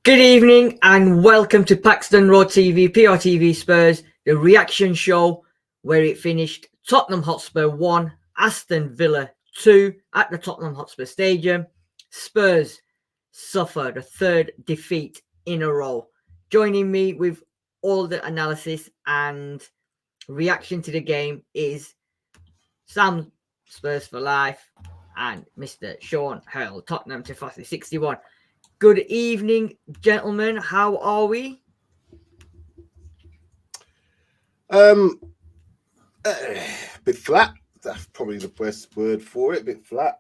Good evening and welcome to Paxton Road TV, PRTvSpurs, the reaction show where it finished Tottenham Hotspur 1, Aston Villa 2 at the Tottenham Hotspur Stadium. Spurs suffered a third defeat in a row. Joining me with all the analysis and reaction to the game is Sam Spurs for Life and Mr. Sean Hurl, Tottenham to 61. Good evening, gentlemen. How are we? Bit flat. That's probably the best word for it. Bit flat.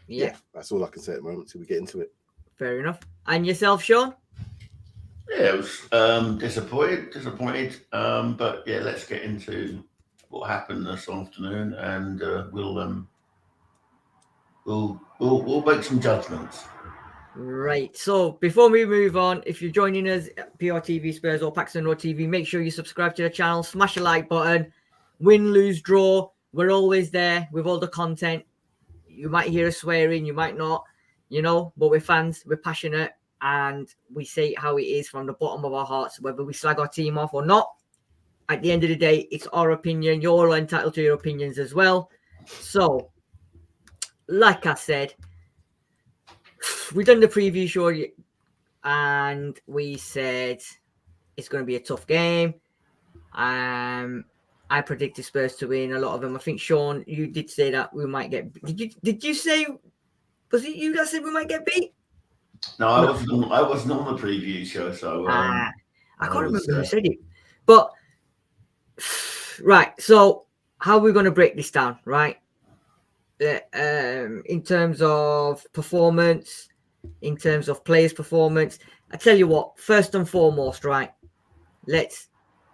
Yeah, that's all I can say at the moment till we get into it. Fair enough. And yourself, Sean? Yeah, it was disappointed. But yeah, let's get into what happened this afternoon, and we'll make some judgments. Right. So before we move on, if you're joining us at PRTvSpurs or Paxton Road TV, make sure you subscribe to the channel, smash the like button. Win, lose, draw. We're always there with all the content. You might hear us swearing, you might not, but we're fans, we're passionate, and we say how it is from the bottom of our hearts, whether we slag our team off or not. At the end of the day, it's our opinion. You're all entitled to your opinions as well. So, like I said, we've done the preview show and we said it's going to be a tough game. I predicted Spurs to win a lot of them. I think, Sean, you did say that we might get... Did you say... Was it you that said we might get beat? No, I wasn't on the preview show, so... I can't remember who said it. But, right, so how are we going to break this down, right? In terms of performance, in terms of players' performance. I tell you what, first and foremost, right, let's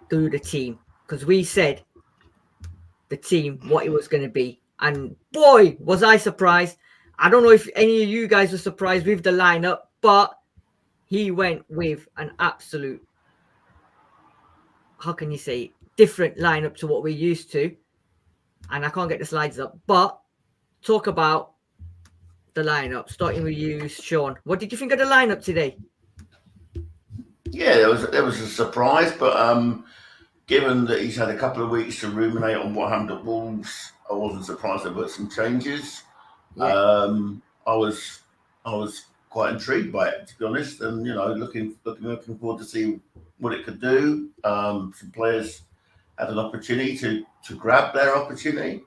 do the team. Because we said the team, what it was going to be. And boy, was I surprised. I don't know if any of you guys were surprised with the lineup, but he went with an absolute, how can you say, different lineup to what we're used to. And I can't get the slides up, but talk about the lineup, starting with you, Sean. What did you think of the lineup today? Yeah, there was a surprise, but given that he's had a couple of weeks to ruminate on what happened at Wolves, I wasn't surprised there were some changes. Yeah. I was quite intrigued by it, to be honest, and looking forward to see what it could do. Some players had an opportunity to grab their opportunity.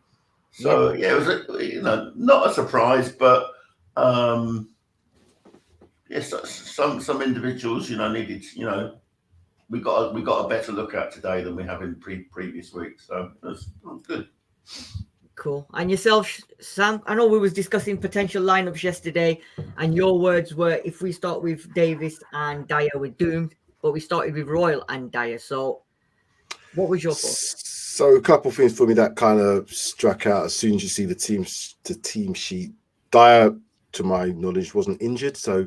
So yeah, it was not a surprise, but yes, some individuals needed we got a better look at today than we have in previous weeks. So it was good. Cool. And yourself, Sam? I know we was discussing potential lineups yesterday, and your words were if we start with Davis and Dyer, we're doomed. But we started with Royal and Dyer. So what was your thoughts? So a couple of things for me that kind of struck out as soon as you see the team sheet. Dyer, to my knowledge, wasn't injured. So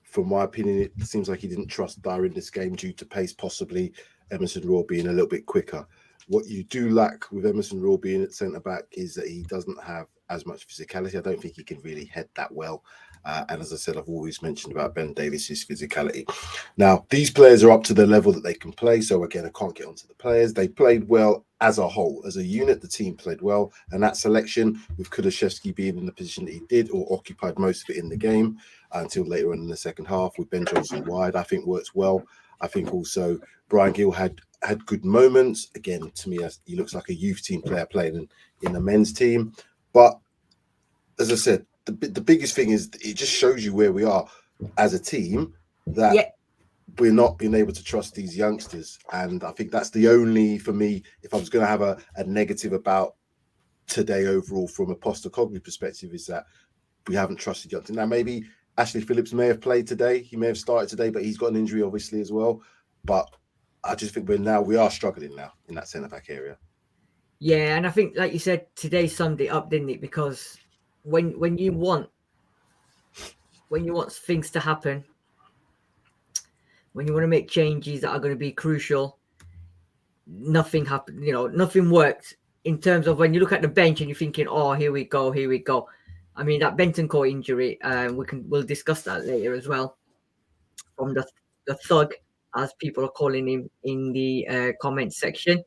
from my opinion, it seems like he didn't trust Dyer in this game due to pace, possibly Emerson Royal being a little bit quicker. What you do lack with Emerson Royal being at centre-back is that he doesn't have as much physicality. I don't think he can really head that well. And as I said, I've always mentioned about Ben Davis's physicality. Now, these players are up to the level that they can play. So again, I can't get onto the players. They played well as a whole. As a unit, the team played well. And that selection, with Kulusevski being in the position that he did, or occupied most of it in the game until later on in the second half, with Ben Johnson wide, I think works well. I think also Brian Gill had good moments. Again, to me, he looks like a youth team player playing in the men's team. But as I said, the biggest thing is it just shows you where we are as a team, that we're not being able to trust these youngsters. And I think that's the only, for me, if I was going to have a negative about today overall from a Postecoglou perspective, is that we haven't trusted youngsters. Now, maybe Ashley Phillips may have played today. He may have started today, but he's got an injury, obviously, as well. But I just think we are struggling now in that centre-back area. Yeah, and I think, like you said, today summed it up, didn't it? Because when you want things to happen, when you want to make changes that are going to be crucial, nothing happened. Nothing worked in terms of when you look at the bench and you're thinking, oh, here we go. I mean, that Bentancur injury, we'll discuss that later as well. from the thug, as people are calling him in the comment section.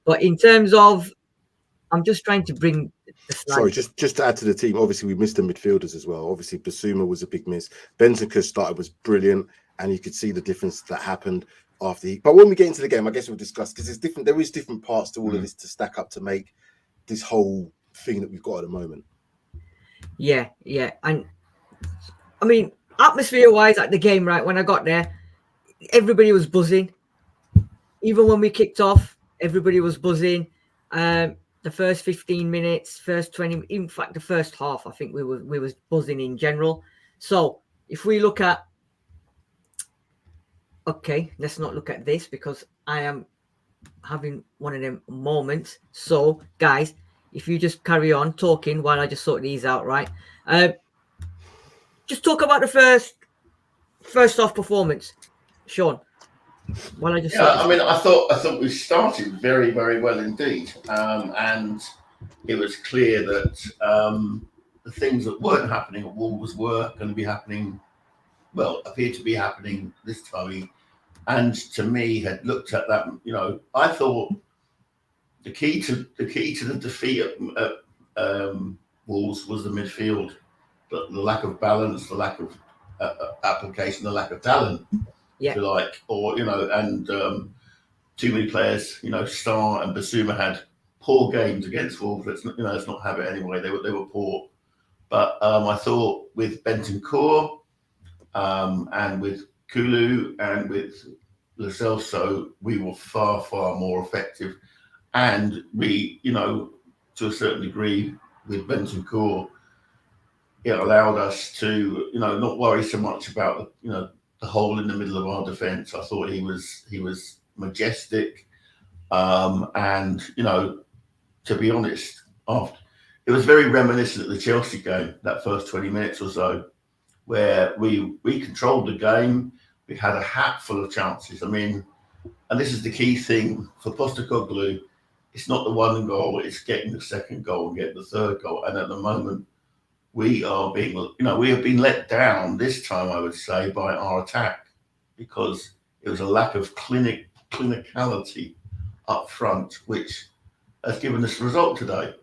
But in terms of, I'm just trying to bring the slide. Sorry, just to add to the team, obviously we missed the midfielders as well. Obviously Basuma was a big miss. Bentancur started, was brilliant, and you could see the difference that happened after he. But when we get into the game, I guess we'll discuss, because it's different. There is different parts to all of this to stack up to make this whole thing that we've got at the moment. Yeah, and I mean, atmosphere-wise at the game, right, when I got there, everybody was buzzing. Even when we kicked off, everybody was buzzing. The first 15 minutes, first 20, in fact, the first half, I think we was buzzing in general. So if we look at, okay, let's not look at this because I am having one of them moments. So guys, if you just carry on talking while I just sort these out, right? Just talk about the first half performance, Sean. While I just I mean, I thought we started very, very well indeed, and it was clear that the things that weren't happening at Wolves were going to be happening. Well, appeared to be happening this time, and to me had looked at that. You know, I thought the key to the defeat at Wolves was the midfield, the lack of balance, the lack of application, the lack of talent. Yeah. If you like, or and too many players. Star and Basuma had poor games against Wolves. Let's not have it anyway. They were poor, but I thought with Bentancur and with Kulu and with Lo Celso, we were far more effective, and we, to a certain degree, with Bentancur, it allowed us to, not worry so much about the hole in the middle of our defence. I thought he was majestic, and to be honest, it was very reminiscent of the Chelsea game, that first 20 minutes or so, where we controlled the game. We had a hat full of chances. I mean, and this is the key thing for Postecoglou. It's not the one goal; it's getting the second goal and getting the third goal. And at the moment, we have been let down this time, I would say, by our attack, because it was a lack of clinicality up front, which has given us the result today.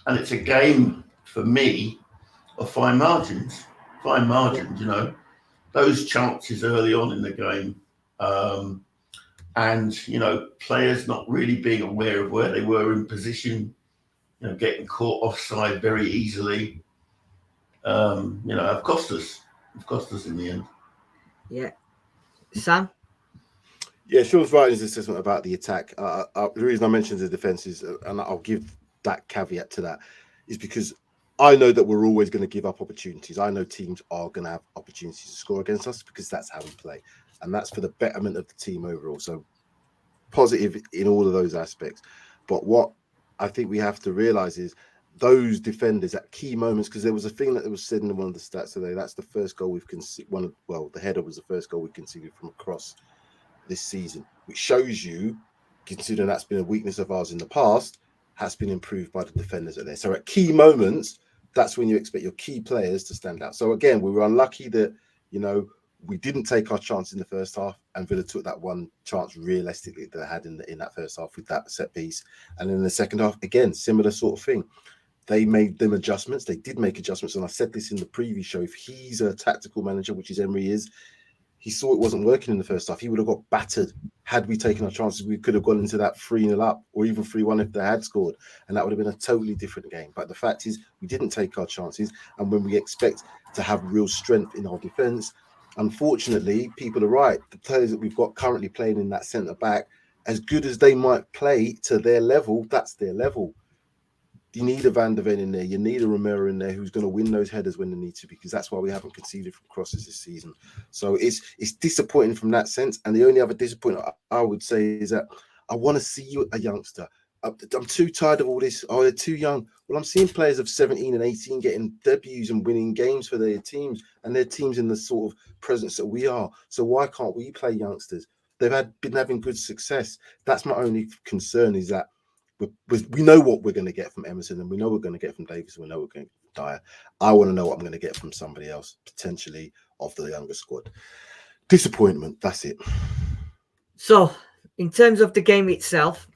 And it's a game, for me, of fine margins. Those chances early on in the game, and players not really being aware of where they were in position, getting caught offside very easily. Have cost us. In the end. Yeah. Sam? Yeah, Sean's right in his assessment about the attack. The reason I mentioned the defence is, and I'll give that caveat to that, is because I know that we're always going to give up opportunities. I know teams are going to have opportunities to score against us because that's how we play. And that's for the betterment of the team overall. So positive in all of those aspects. But what I think we have to realise is those defenders at key moments, because there was a thing that was said in one of the stats today. That's the first goal we've conceded. The header was the first goal we conceded from across this season, which shows you, considering that's been a weakness of ours in the past, has been improved by the defenders that are there. So at key moments, that's when you expect your key players to stand out. So again, we were unlucky that we didn't take our chance in the first half, and Villa took that one chance realistically that they had in that first half with that set piece. And in the second half, again, similar sort of thing. They made them adjustments. They did make adjustments. And I said this in the previous show. If he's a tactical manager, which is Emery is, he saw it wasn't working in the first half. He would have got battered. Had we taken our chances, we could have gone into that 3-0 up or even 3-1 if they had scored. And that would have been a totally different game. But the fact is, we didn't take our chances. And when we expect to have real strength in our defence, unfortunately, people are right. The players that we've got currently playing in that centre-back, as good as they might play to their level, that's their level. You need a Van der Ven in there. You need a Romero in there who's going to win those headers when they need to, because that's why we haven't conceded from crosses this season. So it's disappointing from that sense. And the only other disappointment I would say is that I want to see you a youngster. I'm too tired of all this. Oh, they're too young. Well, I'm seeing players of 17 and 18 getting debuts and winning games for their teams, and their teams in the sort of presence that we are. So why can't we play youngsters? They've been having good success. That's my only concern, is that we know what we're going to get from Emerson, and we know we're going to get from Davis, and we know we're going to get from Dyer. I want to know what I'm going to get from somebody else, potentially of the younger squad. Disappointment. That's it. So, in terms of the game itself,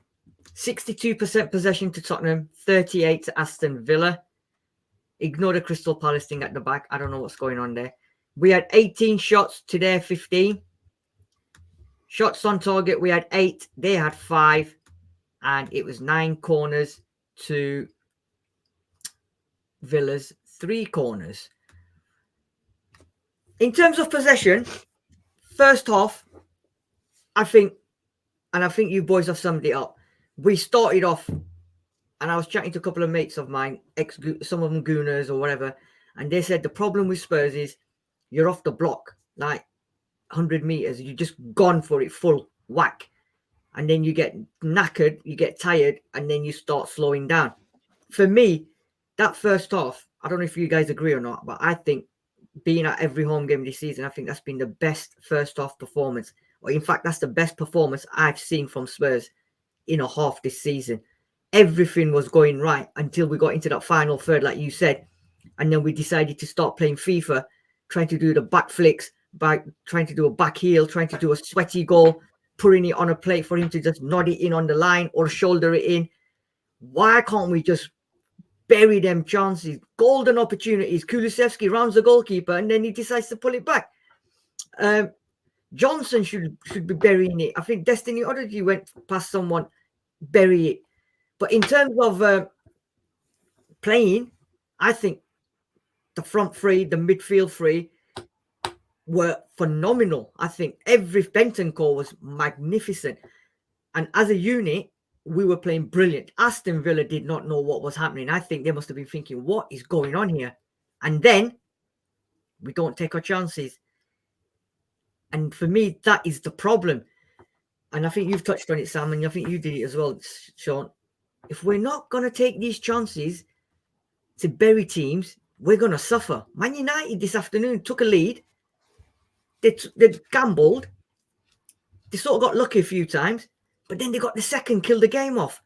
62% possession to Tottenham, 38 to Aston Villa. Ignore the Crystal Palace thing at the back. I don't know what's going on there. We had 18 shots to their 15. Shots on target, we had 8. They had 5. And it was 9 corners to Villa's 3 corners. In terms of possession, first half, I think you boys have summed it up. We started off, and I was chatting to a couple of mates of mine, some of them Gooners or whatever, and they said the problem with Spurs is you're off the block, like 100 meters, you just gone for it full whack, and then you get knackered, you get tired, and then you start slowing down. For me, that first half, I don't know if you guys agree or not, but I think being at every home game this season, I think that's been the best first half performance. Or in fact, that's the best performance I've seen from Spurs in a half this season. Everything was going right until we got into that final third, like you said. And then we decided to start playing FIFA, trying to do the back flicks, trying to do a back heel, trying to do a sweaty goal, putting it on a plate for him to just nod it in on the line or shoulder it in. Why can't we just bury them chances, golden opportunities? Kulusevski rounds the goalkeeper and then he decides to pull it back. Johnson should be burying it. I think Destiny Oddity went past someone, bury it. But in terms of playing, I think the front three, the midfield three were phenomenal. I think every Bentancur was magnificent. And as a unit, we were playing brilliant. Aston Villa did not know what was happening. I think they must have been thinking, what is going on here? And then we don't take our chances. And for me, that is the problem. And I think you've touched on it, Sam, and I think you did it as well, Sean. If we're not going to take these chances to bury teams, we're going to suffer. Man United this afternoon took a lead. They gambled. They sort of got lucky a few times. But then they got the second, killed the game off.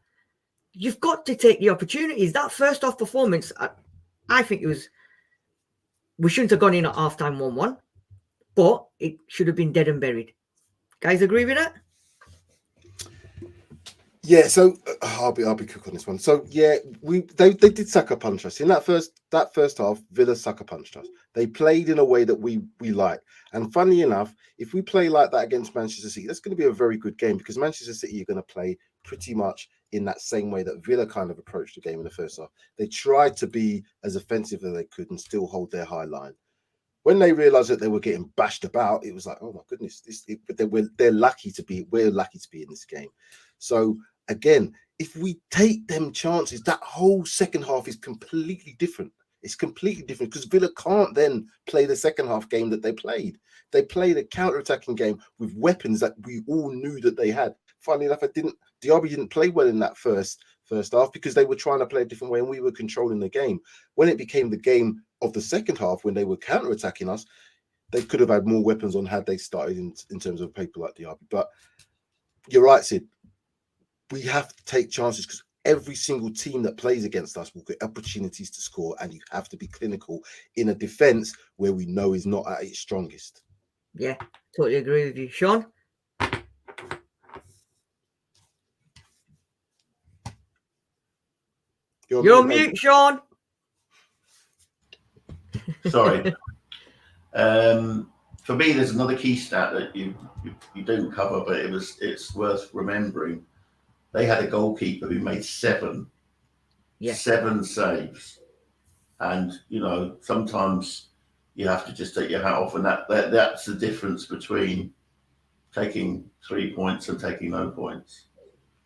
You've got to take the opportunities. That first half performance, I think it was, we shouldn't have gone in at halftime 1-1, but it should have been dead and buried. Guys agree with that? Yeah, so I'll be quick on this one. So yeah, they did sucker punch us in that first half. Villa sucker punched us. They played in a way that we like. And funny enough, if we play like that against Manchester City, that's going to be a very good game because Manchester City are going to play pretty much in that same way that Villa kind of approached the game in the first half. They tried to be as offensive as they could and still hold their high line. When they realized that they were getting bashed about, it was like, oh my goodness, we're lucky to be in this game. So again, if we take them chances, that whole second half is completely different. It's completely different because Villa can't then play the second half game that they played. They played a counter-attacking game with weapons that we all knew that they had. Funnily enough, Diaby didn't play well in that first half because they were trying to play a different way and we were controlling the game. When it became the game of the second half, when they were counter-attacking us, they could have had more weapons on had they started in terms of people like Diaby. But you're right, Sid. We have to take chances because every single team that plays against us will get opportunities to score, and you have to be clinical in a defense where we know is not at its strongest. Yeah, totally agree with you. Sean? You're on mute, Sean. Sorry. For me, there's another key stat that you don't cover, but it's worth remembering. They had a goalkeeper who made 7 saves. And, sometimes you have to just take your hat off. And that's the difference between taking 3 points and taking no points.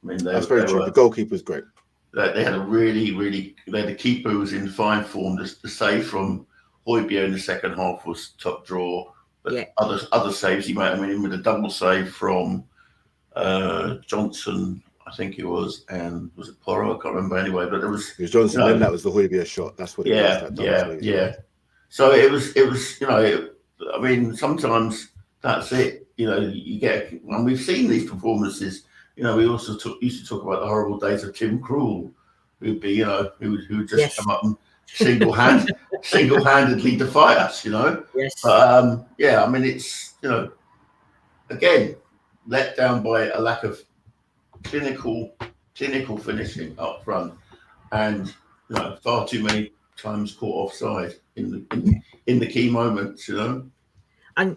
I mean, that's very true. The goalkeeper's great. They had a keeper who was in fine form. The save from Højbjerg in the second half was top draw. But other saves he made, with a double save from Johnson, I think it was, and was it Porro? I can't remember anyway, but it was Johnson. Then that was the Højbjerg shot. That's what it was. Yeah. So it was. Sometimes that's it. You get, and we've seen these performances. We also used to talk about the horrible days of Tim Krul, who'd be, who would just come up and single-handedly defy us. Yes. But it's again, let down by a lack of clinical finishing up front, and far too many times caught offside in the key moments. And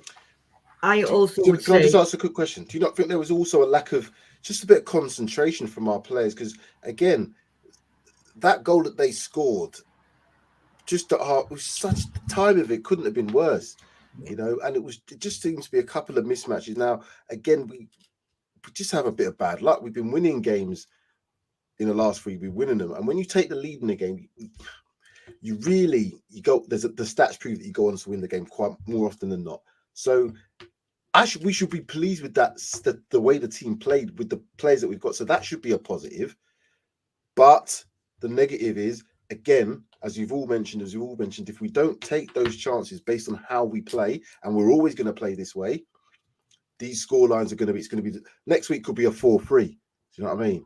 I also Can would I just say, ask a quick question? Do you not think there was also a lack of just a bit of concentration from our players? Because again, that goal that they scored just at heart was such the time of it couldn't have been worse, and it just seems to be a couple of mismatches. Now, again, we just have a bit of bad luck. We've been winning games in the last 3, we're winning them. And when you take the lead in the game, you go, the stats prove that you go on to win the game quite more often than not. So we should be pleased with that, the way the team played with the players that we've got. So that should be a positive. But the negative is, again, as you've all mentioned, if we don't take those chances based on how we play, and we're always going to play this way, these scorelines are going to be, next week could be a 4-3. Do you know what I mean?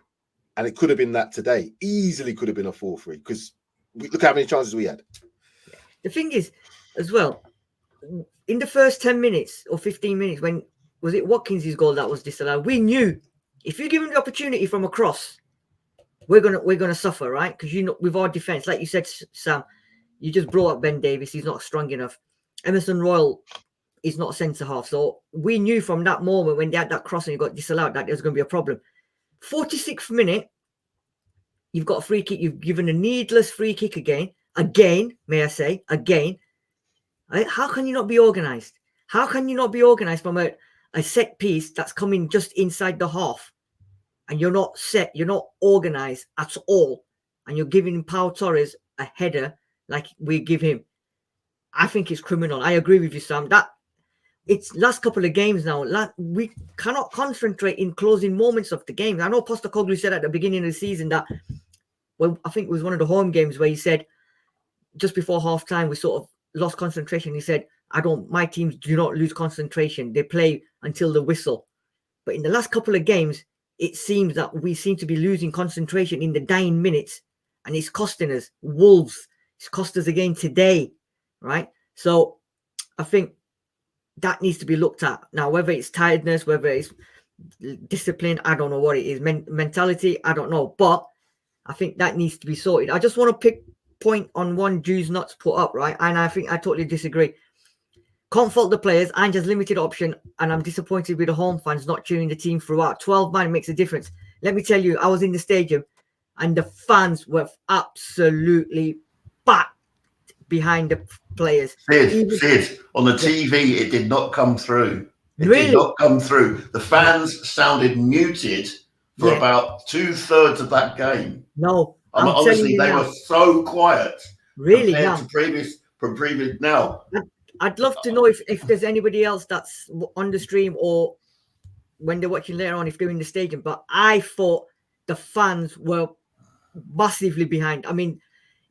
And it could have been that today. Easily could have been a 4-3 because look how many chances we had. The thing is, as well, in the first 10 minutes or 15 minutes, when was it Watkins' goal that was disallowed? We knew if you give him the opportunity from a cross, we're gonna suffer, right? Because with our defense, like you said, Sam, you just brought up Ben Davies. He's not strong enough. Emerson Royal is not a centre half, so we knew from that moment when they had that cross and you got disallowed that there's going to be a problem. 46th minute, you've got a free kick. You've given a needless free kick again. May I say, again. How can you not be organised? How can you not be organised from a set piece that's coming just inside the half? And you're not set, you're not organised at all. And you're giving Pau Torres a header like we give him. I think it's criminal. I agree with you, Sam. That it's last couple of games now. We cannot concentrate in closing moments of the game. I know Postecoglou said at the beginning of the season that, well, I think it was one of the home games where he said just before half time we sort of lost concentration. He said, my teams do not lose concentration. They play until the whistle. But in the last couple of games, it seems that we seem to be losing concentration in the dying minutes, and it's costing us. Wolves, it's cost us again today, right? So I think that needs to be looked at. Now, whether it's tiredness, whether it's discipline, I don't know what it is. Mentality, I don't know. But I think that needs to be sorted. I just want to pick point on one Jews Nuts put up, right? And I think I totally disagree. Can't fault the players. Ange's limited option, and I'm disappointed with the home fans not cheering the team throughout. 12 man makes a difference. Let me tell you, I was in the stadium, and the fans were absolutely backed behind the players. Sid, on the TV, it did not come through. It Really? did not come through. The fans sounded muted for about 2/3 of that game. No, honestly, they were so quiet. Really? Compared to previous. Now, I'd love to know if there's anybody else that's on the stream or when they're watching later on, if they're in the stadium. But I thought the fans were massively behind. I mean,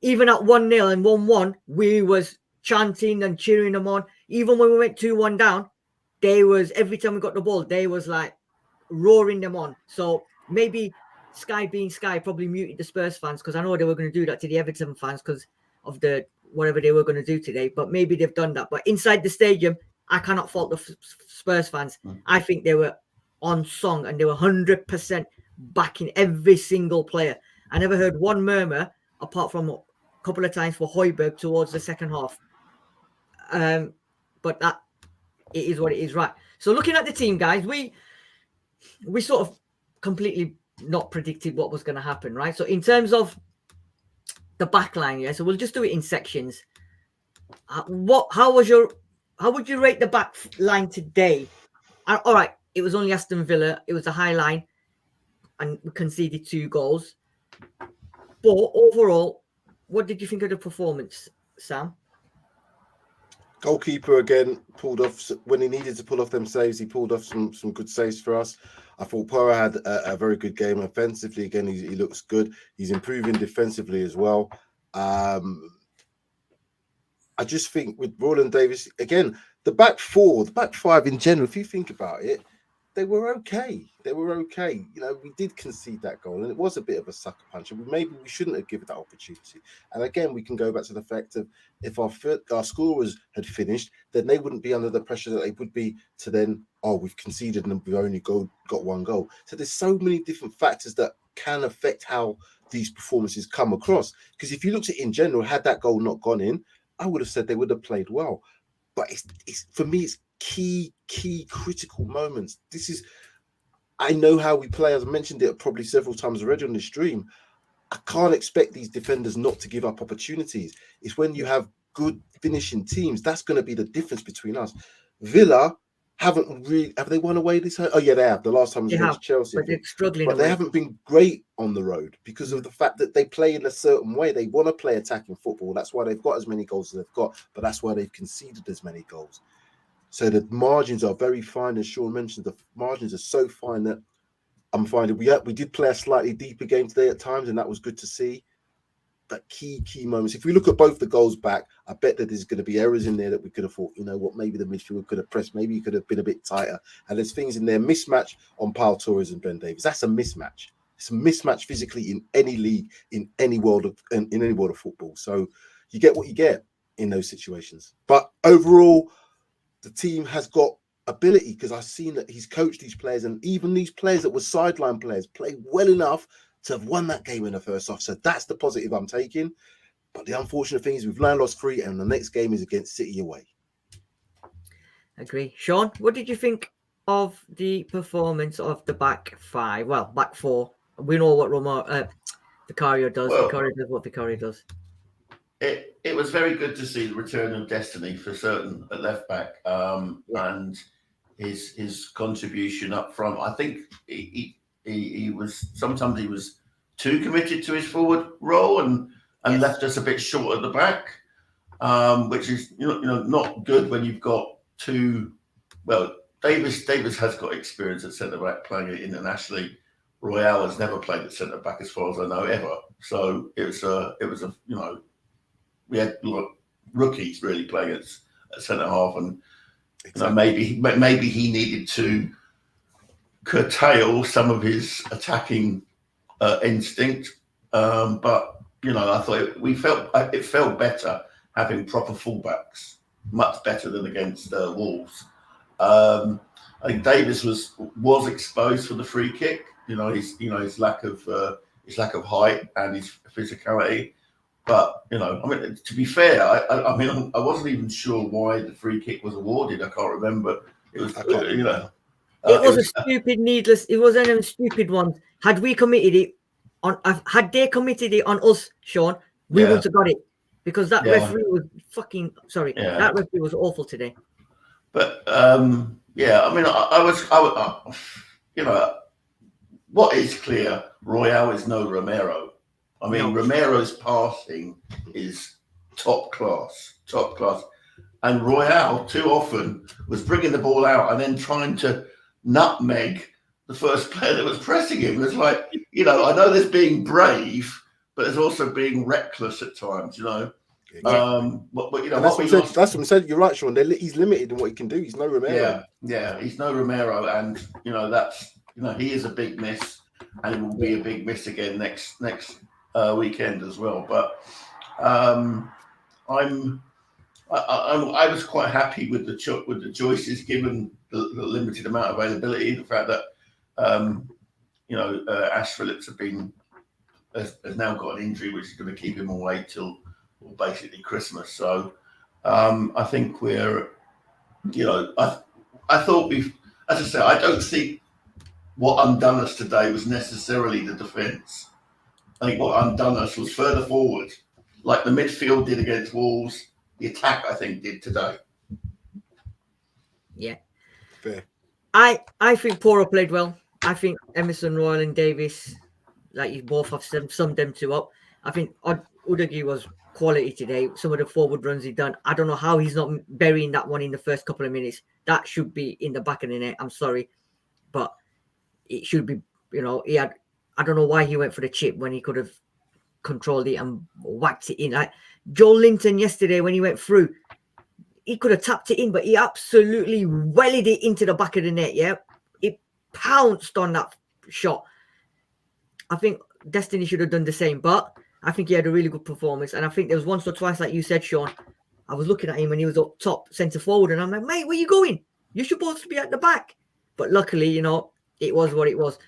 even at 1-0 and 1-1, we was chanting and cheering them on. Even when we went 2-1 down, every time we got the ball, they was like roaring them on. So maybe Sky being Sky probably muted the Spurs fans, because I know they were going to do that to the Everton fans because of the whatever they were going to do today. But maybe they've done that. But inside the stadium, I cannot fault the Spurs fans. I think they were on song and they were 100% backing every single player. I never heard one murmur apart from a couple of times for Højbjerg towards the second half. But that it is what it is, right? So looking at the team, guys, we sort of completely not predicted what was going to happen, right? So in terms of the back line, yeah, so we'll just do it in sections. How would you rate the back line today? All right, it was only Aston Villa. It was a high line and we conceded 2 goals. But overall, what did you think of the performance, Sam? Goalkeeper again pulled off when he needed to pull off them saves. He pulled off some good saves for us. I thought Pora had a very good game offensively. Again, he looks good. He's improving defensively as well. I just think with Roland Davis again, the back 4, the back 5 in general, if you think about it, they were okay. They were okay. You know, we did concede that goal, and it was a bit of a sucker punch. And maybe we shouldn't have given that opportunity. And again, we can go back to the fact of if our scorers had finished, then they wouldn't be under the pressure that they would be to then, oh, we've conceded and we've only got one goal. So there's so many different factors that can affect how these performances come across. Because if you looked at it in general, had that goal not gone in, I would have said they would have played well. But it's for me, it's key critical moments. I know how we play. As I mentioned it probably several times already on the stream. I can't expect these defenders not to give up opportunities. It's when you have good finishing teams that's going to be the difference between us. Villa have they won away this? Oh yeah, they have. The last time was against Chelsea, but they're struggling. But they haven't been great on the road because of the fact that they play in a certain way. They want to play attacking football. That's why they've got as many goals as they've got. But that's why they've conceded as many goals. So the margins are very fine, as Sean mentioned. The margins are so fine that I'm finding we did play a slightly deeper game today at times, and that was good to see. But key moments. If we look at both the goals back, I bet that there's going to be errors in there that we could have thought, you know what, maybe the midfield could have pressed, maybe it could have been a bit tighter. And there's things in there, mismatch on Pau Torres and Ben Davies. That's a mismatch. It's a mismatch physically in any league, in any world of football. So you get what you get in those situations. But overall, the team has got ability because I've seen that he's coached these players, and even these players that were sideline players play well enough to have won that game in the first half. So that's the positive I'm taking. But the unfortunate thing is we've now lost 3, and the next game is against City away. Agree. Sean, what did you think of the performance of the back 5? Well, back 4. We know what Vicario does. Well, Vicario does what Vicario does. It was very good to see the return of Destiny for certain at left back, and his contribution up front. I think he was sometimes he was too committed to his forward role and left us a bit short at the back, which is you know not good when you've got two. Well, Davis has got experience at centre back playing it internationally. Royale has never played at centre back as far as I know ever. So it was a you know we had rookies really playing at centre half, and you know, maybe he needed to curtail some of his attacking instinct. But you know, I thought it felt better having proper fullbacks, much better than against Wolves. I think Davis was exposed for the free kick. You know, his lack of height and his physicality. But you know, I mean, to be fair, I mean, I wasn't even sure why the free kick was awarded. I can't remember. It was, you know, it was a stupid, needless. It was a stupid one. Had we committed it had they committed it on us, Sean, we wouldn't have got it because that referee was fucking sorry. Yeah. That referee was awful today. But yeah, I mean, I was, you know, what is clear, Royale is no Romero. I mean, Romero's passing is top class. And Royale too often was bringing the ball out and then trying to nutmeg the first player that was pressing him. It's like, you know, I know there's being brave, but there's also being reckless at times, you know. Yeah. But you know, that's what I'm saying. You're right, Sean. He's limited in what he can do. He's no Romero. Yeah, he's no Romero, and you know he is a big miss, and it will be a big miss again next weekend as well. But I was quite happy with the choices given the limited amount of availability. The fact that you know Ash Phillips has now got an injury which is going to keep him away till basically Christmas. So I think we're, you know, I thought as I say, I don't think what undone us today was necessarily the defence. I think what undone us was further forward, like the midfield did against Wolves. The attack, I think, did today. Yeah. Fair. I think Poro played well. I think Emerson Royal and Davis, like you both have summed them two up. I think Udagi was quality today. Some of the forward runs he done. I don't know how he's not burying that one in the first couple of minutes. That should be in the back of the net. I'm sorry. But it should be, you know, I don't know why he went for the chip when he could have controlled it and whacked it in. Like Joel Linton yesterday when he went through, he could have tapped it in, but he absolutely wellied it into the back of the net. Yeah, pounced on that shot. I think Destiny should have done the same, but I think he had a really good performance. And I think there was once or twice, like you said, Sean, I was looking at him and he was up top, centre forward, and I'm like, mate, where you going? You're supposed to be at the back. But luckily, you know, it was what it was.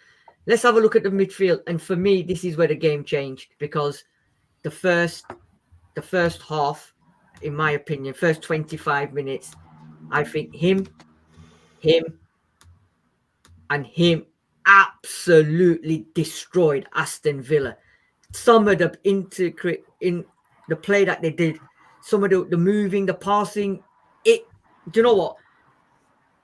Let's have a look at the midfield. And for me, this is where the game changed, because the first half, in my opinion, first 25 minutes, I think him, and him absolutely destroyed Aston Villa. Some of the in the play that they did, some of the moving, the passing, do you know what?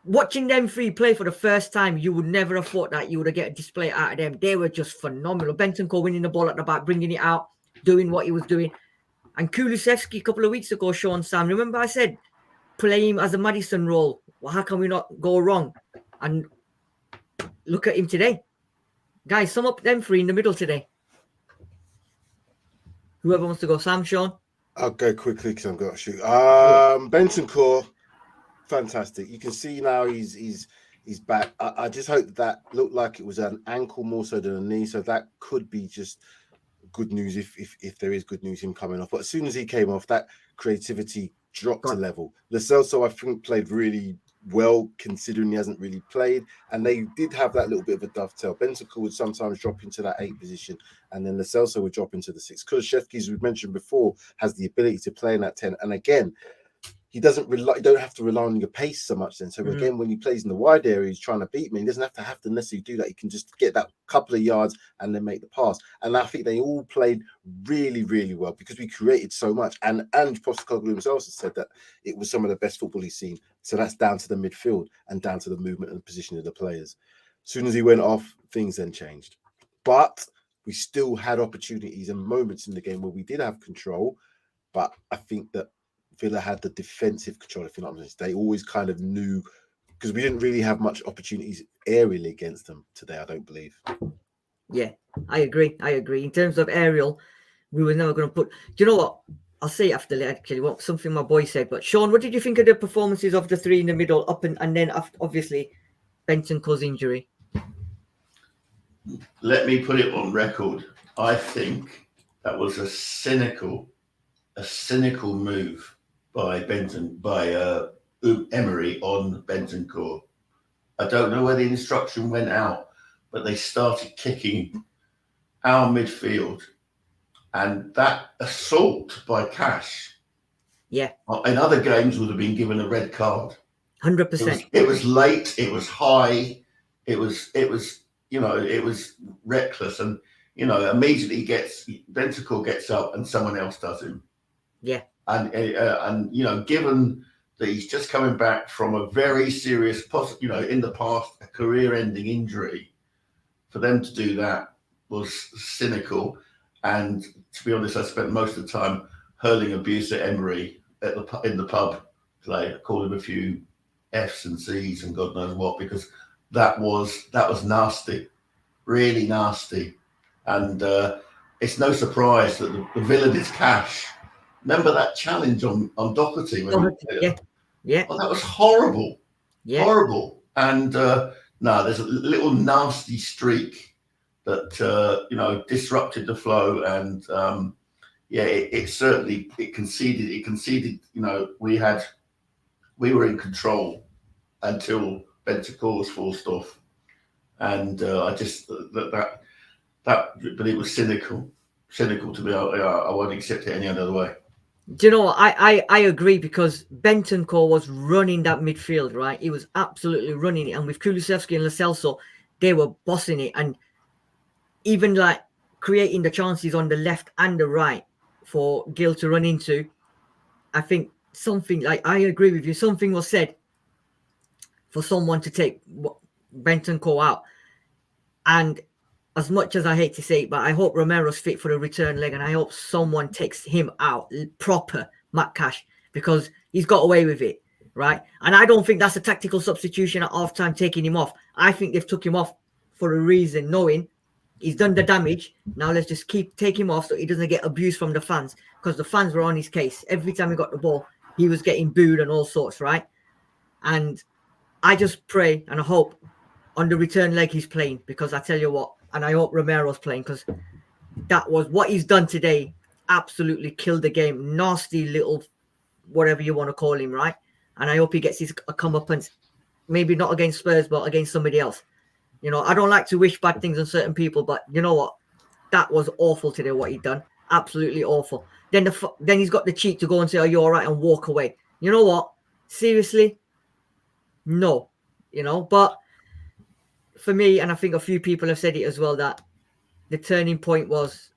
Watching them three play for the first time, you would never have thought that you would have get a display out of them. They were just phenomenal. Bentancur winning the ball at the back, bringing it out, doing what he was doing. And Kulusevski a couple of weeks ago, Sean, Sam, remember I said, play him as a Maddison role. Well, how can we not go wrong? And look at him today. Guys, sum up them three in the middle today. Whoever wants to go. Sam, Sean? I'll go quickly because I've got to shoot. Bentancur, fantastic. You can see now he's back. I just hope that looked like it was an ankle more so than a knee. So that could be just good news if there is good news him coming off. But as soon as he came off, that creativity dropped a level. Lo Celso, I think, played really well considering he hasn't really played, and they did have that little bit of a dovetail. Bentancur would sometimes drop into that 8 position, and then Lo Celso would drop into the 6. Kulusevski, as we mentioned before, has the ability to play in that 10, and again, he doesn't rely. You don't have to rely on your pace so much. Then, so again, when he plays in the wide area, he's trying to beat me. He doesn't have to necessarily do that. He can just get that couple of yards and then make the pass. And I think they all played really, really well because we created so much. And Postecoglou himself has said that it was some of the best football he's seen. So that's down to the midfield and down to the movement and the position of the players. As soon as he went off, things then changed. But we still had opportunities and moments in the game where we did have control. But I think that Villa had the defensive control, if you're not honest. They always kind of knew, because we didn't really have much opportunities aerially against them today, I don't believe. Yeah, I agree. In terms of aerial, we were never going to put... Do you know what? I'll say it after, actually, what something my boy said. But Sean, what did you think of the performances of the three in the middle, up and then after, obviously, Bentancur's injury? Let me put it on record. I think that was a cynical move by Emery on Bentancur. I don't know where the instruction went out, but they started kicking our midfield, and that assault by Cash, in other games would have been given a red card. 100%. It was late. It was high. It was reckless, and immediately Bentancur gets up and someone else does him. Yeah. And given that he's just coming back from a very serious, in the past, a career-ending injury, for them to do that was cynical. And to be honest, I spent most of the time hurling abuse at Emery in the pub. I called him a few F's and C's and God knows what, because that was nasty, really nasty. And it's no surprise that the villain is Cash. Remember that challenge on Doherty? Yeah. Oh, that was horrible. Yeah. Horrible. And there's a little nasty streak that disrupted the flow, and it certainly conceded. It conceded. We were in control until Bentancur was forced off, and I just but it was cynical to me. I won't accept it any other way. Do you know what? I agree, because Bentancur was running that midfield, right? He was absolutely running it. And with Kulusevski and Lo Celso, they were bossing it. And even like creating the chances on the left and the right for Gil to run into. I think something like, I agree with you, something was said for someone to take Bentancur out. And as much as I hate to say it, but I hope Romero's fit for the return leg, and I hope someone takes him out, proper Matt Cash, because he's got away with it, right? And I don't think that's a tactical substitution at half-time, taking him off. I think they've took him off for a reason, knowing he's done the damage. Now let's just take him off so he doesn't get abused from the fans, because the fans were on his case. Every time he got the ball, he was getting booed and all sorts, right? And I just pray and I hope on the return leg he's playing, because I tell you what, and I hope Romero's playing, because that was what he's done today. Absolutely killed the game. Nasty little whatever you want to call him, right? And I hope he gets his comeuppance, maybe not against Spurs, but against somebody else. You know, I don't like to wish bad things on certain people, but you know what? That was awful today, what he done. Absolutely awful. Then he's got the cheek to go and say, "Are you all right?" and walk away. You know what? Seriously? No. You know, but for me, and I think a few people have said it as well, that the turning point was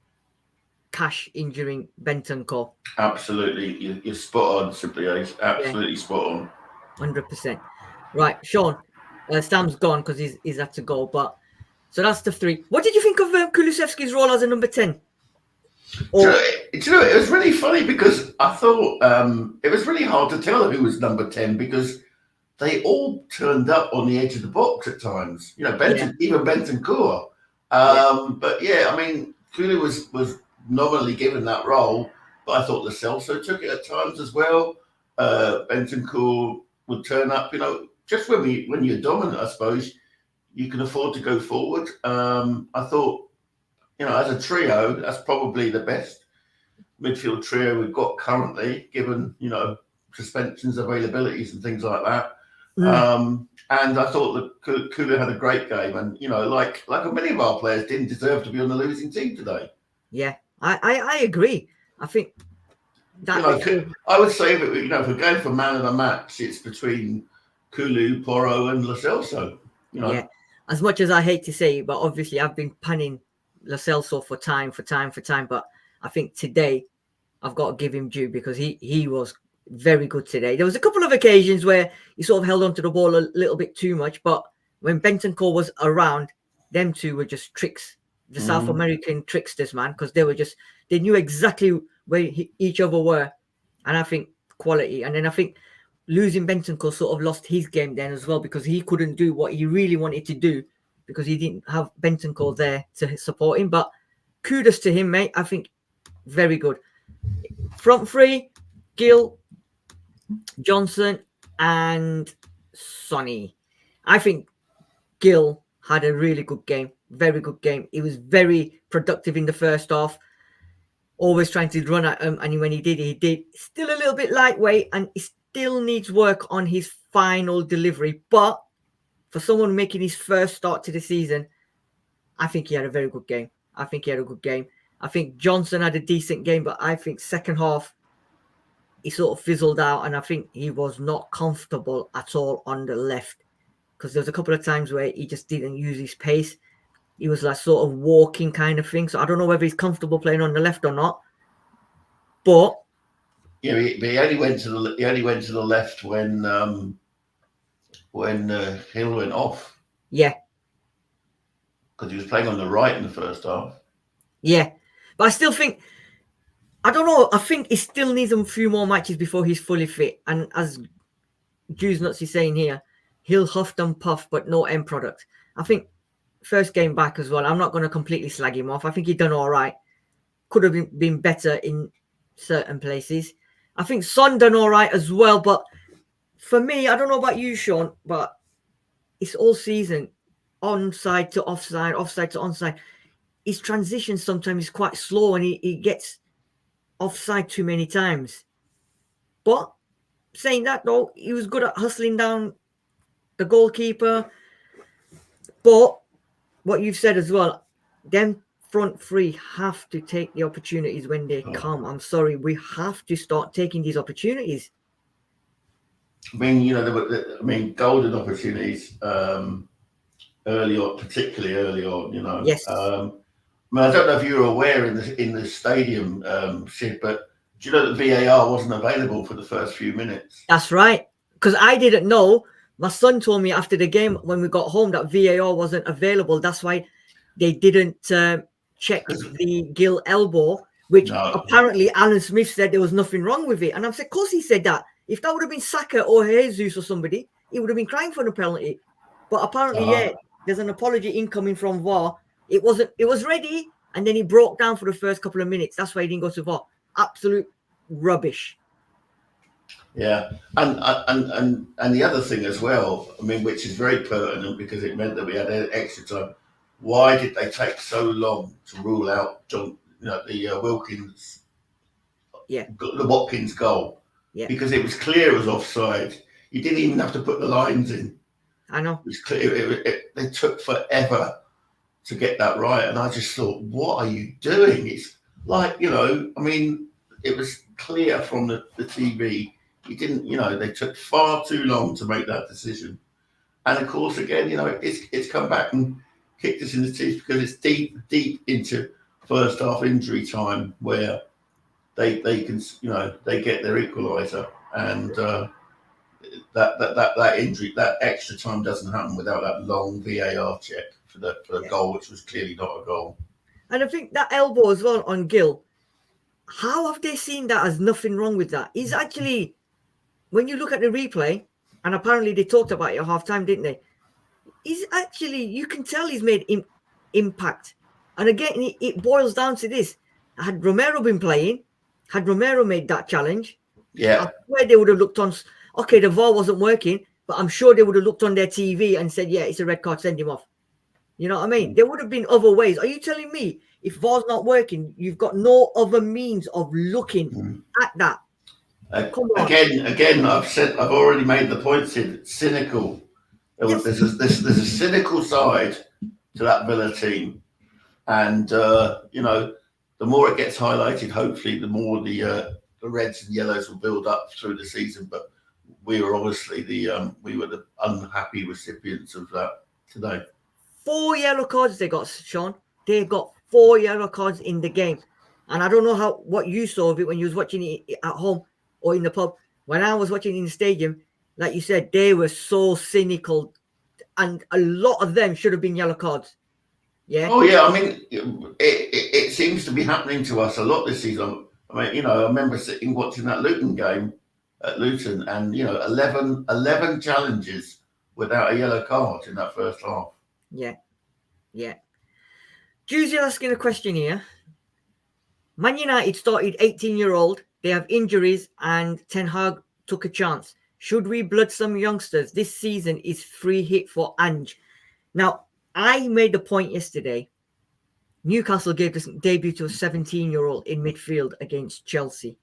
Cash injuring Bentancur. Absolutely. You're spot on, Simply Ace. Absolutely spot on. 100%. Right, Sean. Sam's gone because he's had to go. But so that's the three. What did you think of Kulusevski's role as a number 10? Do you know, it was really funny because I thought it was really hard to tell who was number 10 because they all turned up on the edge of the box at times. You know, even Bentancur. But yeah, I mean, Kulu was nominally given that role, but I thought Lo Celso took it at times as well. Bentancur would turn up. You know, just when you're dominant, I suppose you can afford to go forward. I thought, you know, as a trio, that's probably the best midfield trio we've got currently, given, you know, suspensions, availabilities, and things like that. And I thought that Kulu had a great game, and you know, like many of our players didn't deserve to be on the losing team today. Yeah, I agree. I think that, you know, I would say that, you know, if we're going for man of the match, it's between Kulu, Porro, and Lo Celso. You know, yeah. As much as I hate to say it, but obviously I've been panning Lo Celso for time. But I think today I've got to give him due because he was very good today. There was a couple of occasions where he sort of held onto the ball a little bit too much, but when Bentancur was around, them two were just tricks. The South American tricksters, man, because they knew exactly where each other were. And I think quality. And then I think losing Bentancur sort of lost his game then as well, because he couldn't do what he really wanted to do because he didn't have Bentancur there to support him. But kudos to him, mate. I think very good. Front three, Gil, Johnson, and Sonny. I think Gil had a really good game. Very good game. He was very productive in the first half. Always trying to run at him. And when he did. Still a little bit lightweight. And he still needs work on his final delivery. But for someone making his first start to the season, I think he had a very good game. I think Johnson had a decent game. But I think second half, he sort of fizzled out. And I think he was not comfortable at all on the left. Because there was a couple of times where he just didn't use his pace. He was like sort of walking kind of thing. So I don't know whether he's comfortable playing on the left or not. But yeah, he only went to the left when Hill went off. Yeah, because he was playing on the right in the first half. Yeah, but I still think, I don't know. I think he still needs a few more matches before he's fully fit. And as Juice Nuts is saying here, he'll huff and puff, but no end product. I think first game back as well, I'm not going to completely slag him off. I think he done all right. Could have been better in certain places. I think Son done all right as well. But for me, I don't know about you, Sean, but it's all season. Onside to offside, offside to onside. His transition sometimes is quite slow and he gets offside too many times. But saying that, though, he was good at hustling down the goalkeeper. But what you've said as well, them front three have to take the opportunities when they come. I'm sorry, we have to start taking these opportunities. I mean, you know, golden opportunities early on, particularly early on. You know, yes. I don't know if you were aware in the stadium, Sid, but do you know that VAR wasn't available for the first few minutes? That's right, because I didn't know. My son told me after the game when we got home that VAR wasn't available. That's why they didn't check the Gil elbow, which apparently Alan Smith said there was nothing wrong with it. And I said, of course he said that. If that would have been Saka or Jesus or somebody, he would have been crying for the penalty. But apparently, yeah, there's an apology incoming from VAR. It was ready, and then he broke down for the first couple of minutes. That's why he didn't go to VAR. Absolute rubbish. Yeah, and the other thing as well, I mean, which is very pertinent because it meant that we had extra time. Why did they take so long to rule out the Wilkins, the Watkins goal? Yeah, because it was clear it was offside. You didn't even have to put the lines in. I know. It was clear. They took forever to get that right, and I just thought, what are you doing? It's like, I mean, it was clear from the TV. You didn't, they took far too long to make that decision. And of course, again, it's come back and kicked us in the teeth because it's deep into first half injury time where they can, they get their equaliser, and that injury, that extra time doesn't happen without that long VAR check for the goal, which was clearly not a goal. And I think that elbow as well on Gill. How have they seen that as nothing wrong with that? He's actually, when you look at the replay, and apparently they talked about it at half time, didn't they? He's actually, you can tell he's made impact. And again, it boils down to this. Had Romero been playing, had Romero made that challenge, yeah, where they would have looked on, okay, the VAR wasn't working, but I'm sure they would have looked on their TV and said, yeah, it's a red card, send him off. You know what I mean? There would have been other ways. Are you telling me if VAR's not working, you've got no other means of looking at that? Come on. Again, I've already made the point. Cynical. There's a cynical side to that Villa team, and the more it gets highlighted, hopefully, the more the reds and yellows will build up through the season. But we were obviously the unhappy recipients of that today. 4 yellow cards they got, Sean. They got 4 yellow cards in the game, and I don't know what you saw of it when you was watching it at home or in the pub. When I was watching it in the stadium, like you said, they were so cynical, and a lot of them should have been yellow cards. Yeah. Oh yeah, I mean, it seems to be happening to us a lot this season. I mean, I remember sitting watching that Luton game at Luton, and 11 challenges without a yellow card in that first half. Yeah. Juicy asking a question here. Man United started 18-year-old. They have injuries, and Ten Hag took a chance. Should we blood some youngsters? This season is free hit for Ange. Now, I made the point yesterday. Newcastle gave this debut to a 17-year-old in midfield against Chelsea,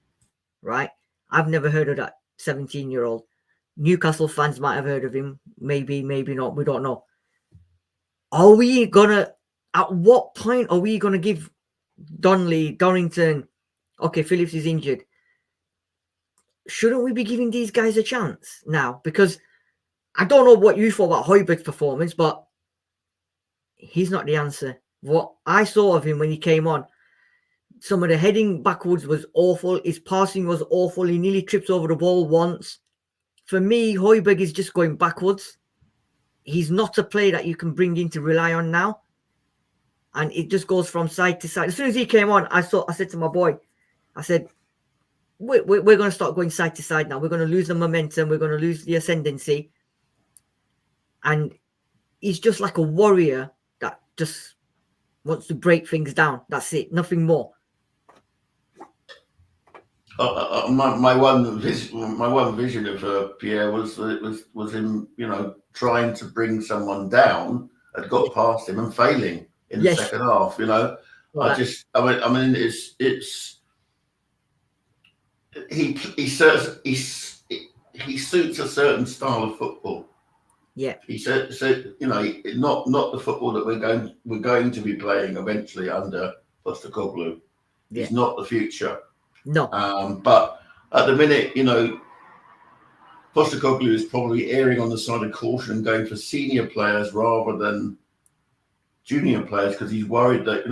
right? I've never heard of that 17-year-old. Newcastle fans might have heard of him. Maybe not. We don't know. At what point are we going to give Dorrington, okay, Phillips is injured. Shouldn't we be giving these guys a chance now? Because I don't know what you thought about Højbjerg's performance, but he's not the answer. What I saw of him when he came on, some of the heading backwards was awful. His passing was awful. He nearly tripped over the ball once. For me, Højbjerg is just going backwards. He's not a player that you can bring in to rely on now. And it just goes from side to side. As soon as he came on, I said to my boy, I said, we're going to start going side to side now. We're going to lose the momentum. We're going to lose the ascendancy. And he's just like a warrior that just wants to break things down. That's it. Nothing more. My one vision of Pierre was him, trying to bring someone down, had got past him and failing in the second half. Right. I mean, he suits a certain style of football. Yeah. He said, not the football that we're going to be playing eventually under Postecoglou. Yeah. He's not the future. No. But at the minute, Postecoglou is probably erring on the side of caution and going for senior players rather than junior players because he's worried that,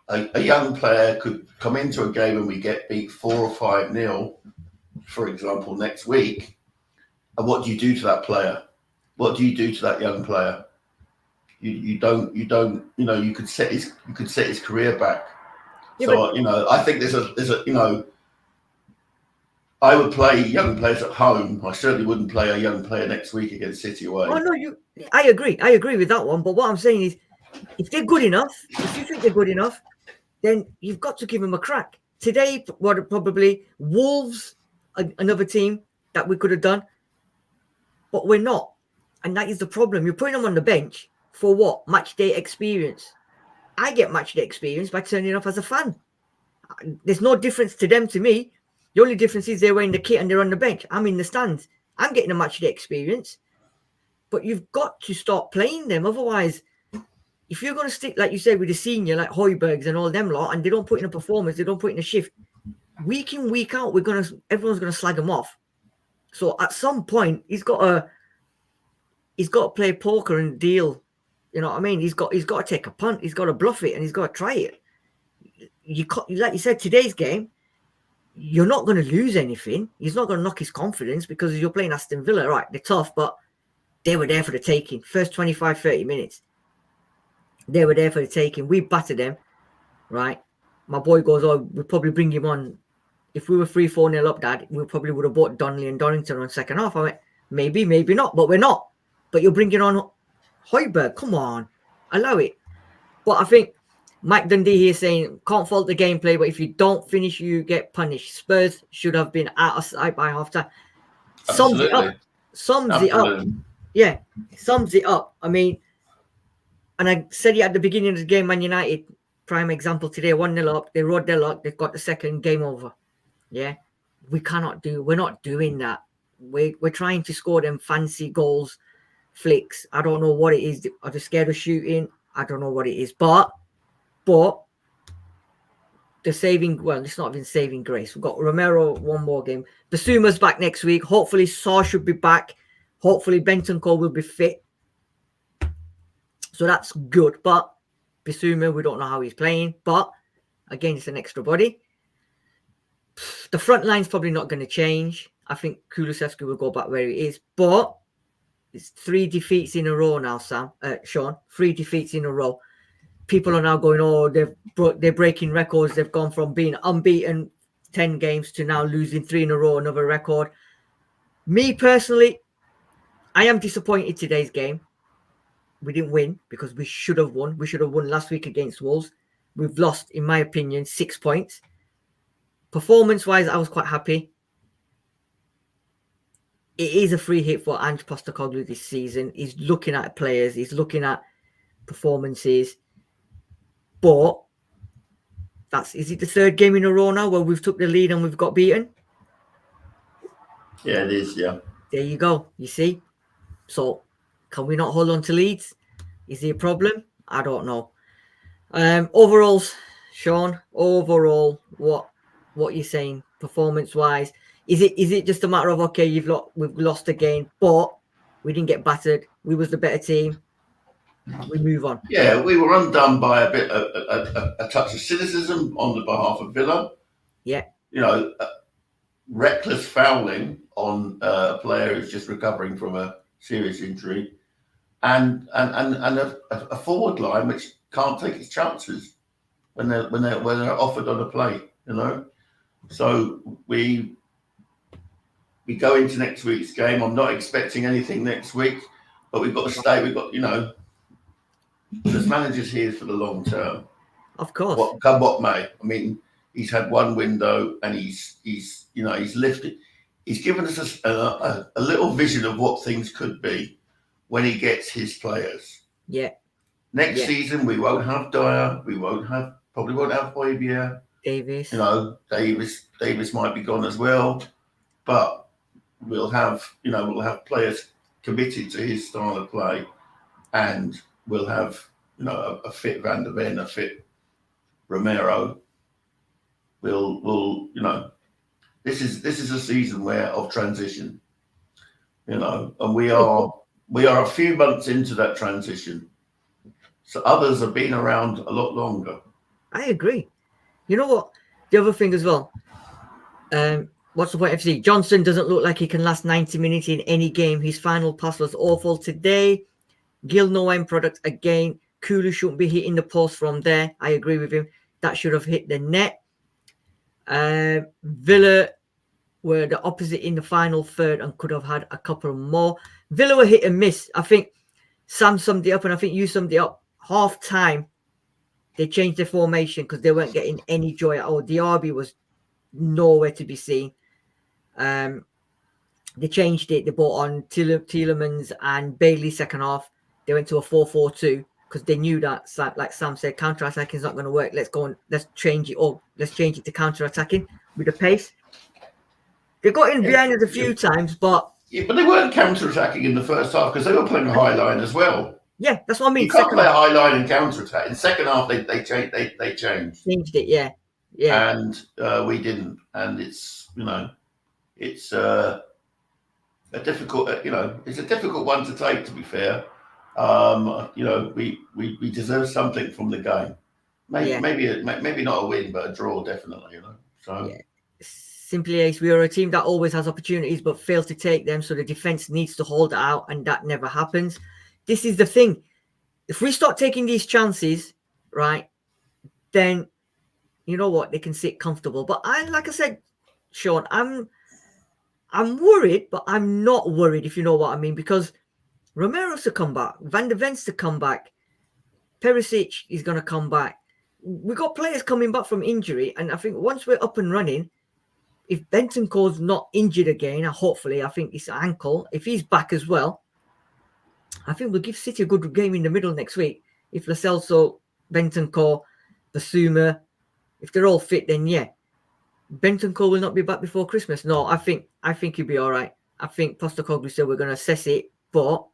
a young player could come into a game and we get beat 4 or 5-0, for example, next week. And what do you do to that player? What do you do to that young player? You don't. You could set his career back. Yeah, so I think there's a I would play young players at home. I certainly wouldn't play a young player next week against City away. Oh no, I agree with that one. But what I'm saying is, if they're good enough, if you think they're good enough, then you've got to give them a crack. today, what probably Wolves, another team that we could have done, but we're not. And that is the problem. You're putting them on the bench for what? Match day experience. I get match day experience by turning up as a fan. There's no difference to them to me. The only difference is they're wearing the kit and they're on the bench. I'm in the stands. I'm getting a match day experience. But you've got to start playing them. Otherwise, if you're going to stick, like you said, with the senior, like Højbjergs and all them lot, and they don't put in a performance, they don't put in a shift, week in, week out, everyone's going to slag them off. So at some point, he's got to play poker and deal. You know what I mean? He's got to take a punt. He's got to bluff it, and he's got to try it. Like you said, today's game, you're not going to lose anything. He's not going to knock his confidence because you're playing Aston Villa. Right, they're tough, but they were there for the taking. First 25, 30 minutes. They were there for the taking. We battered them, right? My boy goes, oh, we'll probably bring him on. If we were 3-4-0 up, Dad, we probably would have bought Donnelly and Dorrington on second half. I went, maybe, maybe not, but we're not. But you're bringing on Højbjerg. Come on. Allow it. But I think Mike Dundee here saying, can't fault the gameplay, but if you don't finish, you get punished. Spurs should have been out of sight by half time. Sums it up. Yeah, sums it up. I mean, and I said it at the beginning of the game, Man United, prime example today, 1-0 up. They rode their luck. They've got the second game over. Yeah, we're not doing that. We're trying to score them fancy goals, flicks. I don't know what it is. Are they scared of shooting? I don't know what it is. But the saving, well, it's not even saving grace. We've got Romero, one more game. Basuma's back next week. Hopefully, Saar should be back. Hopefully, Bentancur will be fit. So that's good. But Bissouma, we don't know how he's playing. But again, it's an extra body. The front line's probably not going to change. I think Kulusevski will go back where he is. But it's 3 defeats in a row now, Sean. 3 defeats in a row. People are now going, oh, they're breaking records. They've gone from being unbeaten 10 games to now losing 3 in a row, another record. Me personally, I am disappointed today's game. We didn't win because we should have won. We should have won last week against Wolves. We've lost, in my opinion, 6 points. Performance-wise, I was quite happy. It is a free hit for Ange Postecoglou this season. He's looking at players. He's looking at performances. But is it the 3rd game in a row now where we've took the lead and we've got beaten? Yeah, it is, yeah. There you go. You see? So, can we not hold on to leads? Is there a problem? I don't know. Overall, Sean, what you're saying performance-wise? Is it just a matter of, okay, we've lost again, but we didn't get battered. We was the better team. We move on. Yeah, we were undone by a touch of cynicism on the behalf of Villa. Yeah. You know, reckless fouling on a player who's just recovering from a serious injury, and a forward line which can't take its chances when they're offered on a play. You know, so we go into next week's game. I'm not expecting anything next week, but we've got to stay. We've got, you know, this manager's here for the long term. Of course. Come what may. I mean, he's had one window and he's lifted. He's given us a little vision of what things could be when he gets his players. Yeah. Next season, we won't have Dyer. We probably won't have Højbjerg. Davis. You know, Davis might be gone as well, but we'll have players committed to his style of play, and we'll have, you know, a fit Van der Ven, a fit Romero. We'll you know, this is a season of transition, you know, and we are a few months into that transition. So others have been around a lot longer. I agree. You know what? The other thing as well. What's the point of FC? Johnson doesn't look like he can last 90 minutes in any game. His final pass was awful today. Gil no end product again. Kulu shouldn't be hitting the post from there. I agree with him. That should have hit the net. Villa were the opposite in the final third and could have had a couple more. Villa were hit and miss. I think Sam summed it up, and I think you summed it up. Half time, They changed their formation because they weren't getting any joy at all. Diaby was nowhere to be seen. They changed it. They brought on Tielemans and Bailey second half. They went to a 4-4-2 because they knew that, like Sam said, counter-attacking is not going to work. Let's change it up. Let's change it to counter-attacking with the pace. They got in behind us a few times, but... Yeah, but they weren't counter-attacking in the first half because they were playing a high line as well. Yeah, that's what I mean. You can't play a high line and counter-attack. In the second half, they changed. Changed it, yeah. Yeah. And we didn't. And it's, it's a difficult, it's a difficult one to take, to be fair. We deserve something from the game. Maybe not a win, but a draw, definitely, So yeah. Simply Ace, we are a team that always has opportunities but fails to take them, so the defense needs to hold it out, and that never happens. This is the thing. If we start taking these chances, right, then you know what, they can sit comfortable. But like I said, Sean, I'm worried, but I'm not worried, if you know what I mean, because Romero's to come back, Van der Ven's to come back, Perisic is going to come back. We got players coming back from injury, and I think once we're up and running, if Bentancur's not injured again, hopefully, I think it's ankle. If he's back as well, I think we'll give City a good game in the middle next week. If Lo Celso, Bentancur, Basuma, if they're all fit, then yeah. Bentancur will not be back before Christmas. No, I think he'll be all right. I think Postecoglou said we're going to assess it, but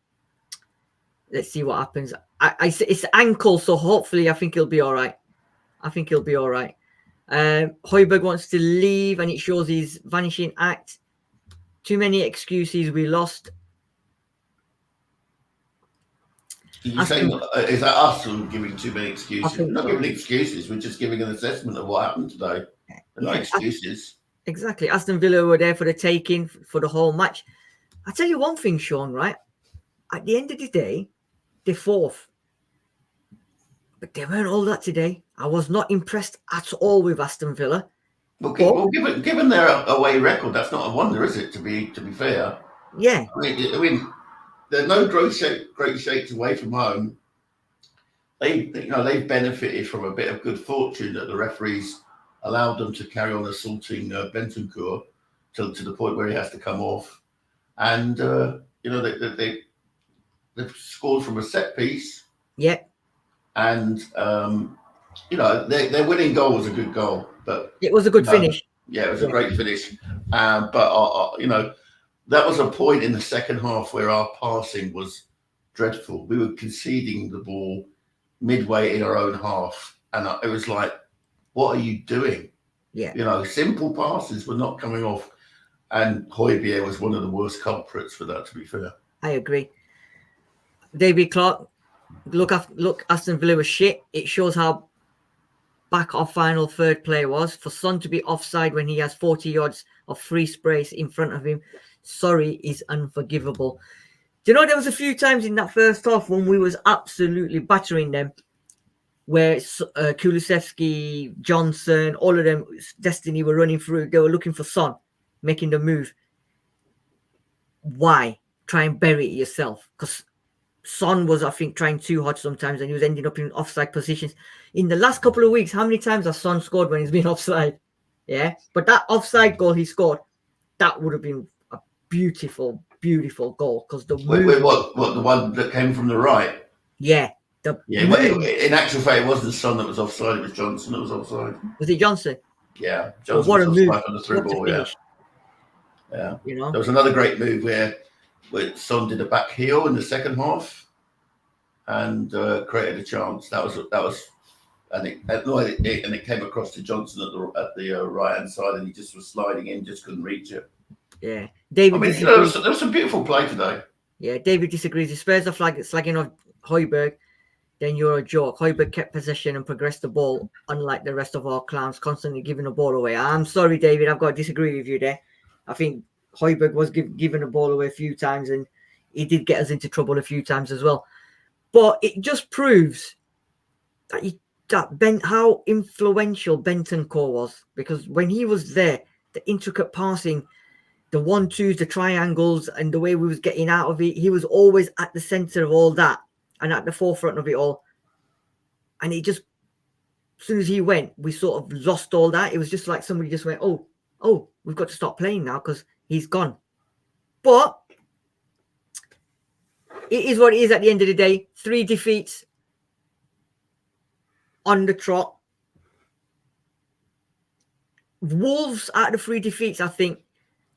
let's see what happens. It's ankle, so hopefully I think he'll be all right. Højbjerg wants to leave, and it shows his vanishing act. Too many excuses. We lost. Did you say, is that us who are giving too many excuses? We're not giving excuses. We're just giving an assessment of what happened today. No excuses. Exactly. Aston Villa were there for the taking for the whole match. I'll tell you one thing, Sean, right? At the end of the day, they're fourth. But they weren't all that today. I was not impressed at all with Aston Villa. Well, given their away record, that's not a wonder, is it? To be fair, yeah. I mean, there's no great shakes away from home. They've benefited from a bit of good fortune that the referees allowed them to carry on assaulting Bentancur to the point where he has to come off, and they've scored from a set piece. Yeah. And their winning goal was a good goal, but it was a good finish. Yeah, it was a great finish. But that was a point in the second half where our passing was dreadful. We were conceding the ball midway in our own half, and it was like, what are you doing? Yeah, simple passes were not coming off, and Højbjerg was one of the worst culprits for that. To be fair, I agree. David Clark. Look, Aston Villa was shit. It shows how back our final third player was. For Son to be offside when he has 40 yards of free space in front of him, sorry, is unforgivable. Do you know there was a few times in that first half when we was absolutely battering them, where Kulusevski, Johnson, all of them, Destiny were running through. They were looking for Son, making the move. Why? Try and bury it yourself, because Son was, I think, trying too hard sometimes, and he was ending up in offside positions. In the last couple of weeks, how many times has Son scored when he's been offside? Yeah, but that offside goal he scored, that would have been a beautiful, beautiful goal, because the the one that came from the right. Yeah, in actual fact, it wasn't Son that was offside; it was Johnson that was offside. Was it Johnson? Yeah, Johnson what a was move! offside on the through ball. Yeah. There was another great move where Son did a back heel in the second half and created a chance. That was, and it came across to Johnson at the right hand side, and he just was sliding in, just couldn't reach it. Yeah, David. there was some beautiful play today. Yeah, David disagrees. The Spurs are slagging off Højbjerg, then you're a joke. Højbjerg kept possession and progressed the ball, unlike the rest of our clowns, constantly giving the ball away. I'm sorry, David, I've got to disagree with you there. I think Højbjerg was giving the ball away a few times, and he did get us into trouble a few times as well. But it just proves that how influential Bentancur was, because when he was there, the intricate passing, the 1-2s, the triangles, and the way we was getting out of it, he was always at the center of all that and at the forefront of it all. And it just soon as he went, we sort of lost all that. It was just like somebody just went, oh, we've got to stop playing now because he's gone. But it is what it is at the end of the day. 3 defeats on the trot. Wolves, out of the 3 defeats, I think,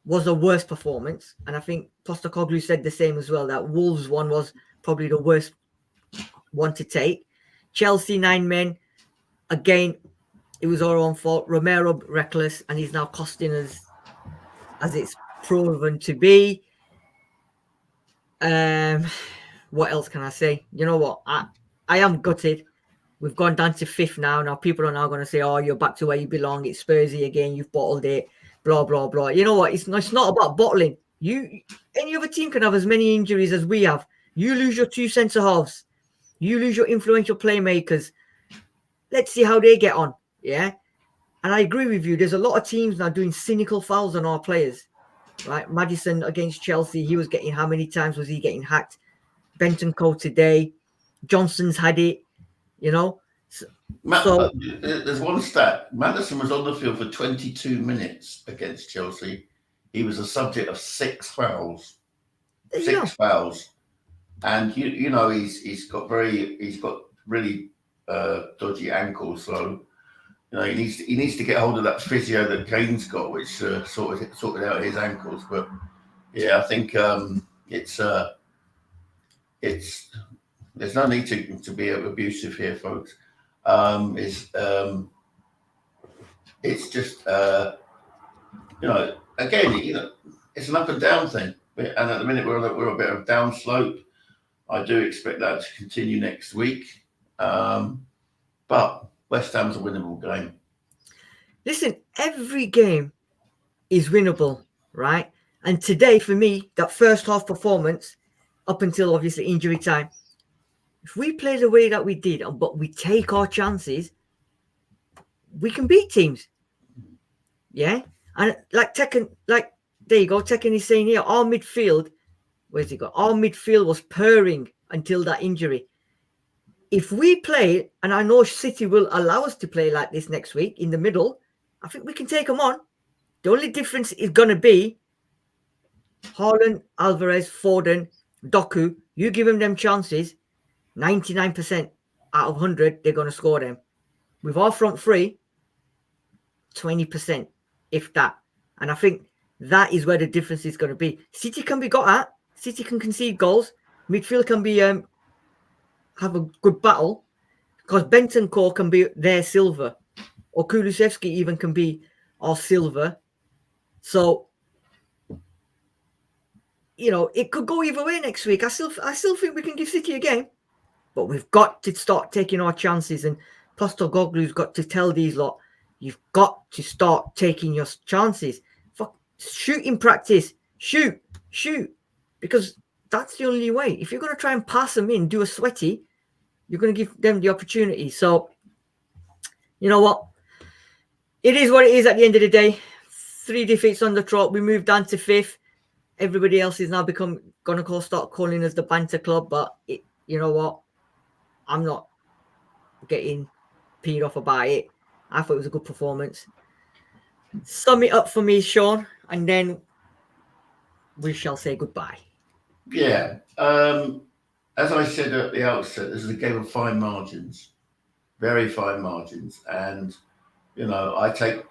was the worst performance. And I think Postecoglou said the same as well, that Wolves one was probably the worst one to take. Chelsea, 9 men. Again, it was our own fault. Romero reckless, and he's now costing us, as it's proven to be. What else can I say? You know what? I am gutted. We've gone down to 5th now. Now people are now going to say, "Oh, you're back to where you belong. It's Spursy again. You've bottled it." Blah blah blah. You know what? It's not about bottling. Any other team can have as many injuries as we have. You lose your 2 centre halves. You lose your influential playmakers. Let's see how they get on. Yeah. And I agree with you. There's a lot of teams now doing cynical fouls on our players. Right? Maddison against Chelsea, he was getting, how many times was he getting hacked? Bentancur today. Johnson's had it. You know. There's one stat. Maddison was on the field for 22 minutes against Chelsea. He was a subject of 6 fouls. 6 fouls. And you know he's got really dodgy ankles, so you know he needs to get hold of that physio that Kane's got, which sorted out his ankles. But yeah, I think it's there's no need to be abusive here, folks. It's just you know, again, you know, it's an up and down thing, and at the minute we're a bit of down slope. I do expect that to continue next week. But West Ham's a winnable game. Listen, every game is winnable, right? And today, for me, that first half performance, up until obviously injury time, if we play the way that we did, but we take our chances, we can beat teams. Yeah? And like Tekken, there you go, Tekken is saying here, our midfield, where's he got? Our midfield was purring until that injury. If we play, and I know City will allow us to play like this next week in the middle, I think we can take them on. The only difference is going to be Haaland, Alvarez, Foden, Doku. You give them chances, 99% out of 100, they're going to score them. With our front three, 20%, if that. And I think that is where the difference is going to be. City can be got at. City can concede goals. Midfield can be have a good battle, because Bentancur can be their silver, or Kulusevski even can be our silver. So, you know, it could go either way next week. I still think we can give City a game, but we've got to start taking our chances. And Postecoglou's got to tell these lot, you've got to start taking your chances. Shoot in practice. Shoot. Because that's the only way. If you're going to try and pass them in, do a sweaty, you're going to give them the opportunity. So, you know what? It is what it is at the end of the day. 3 defeats on the trot. We moved down to 5th. Everybody else is now going to start calling us the banter club. But you know what? I'm not getting peed off about it. I thought it was a good performance. Sum it up for me, Sean, and then we shall say goodbye. Yeah. As I said at the outset, this is a game of fine margins, very fine margins. And, you know, I take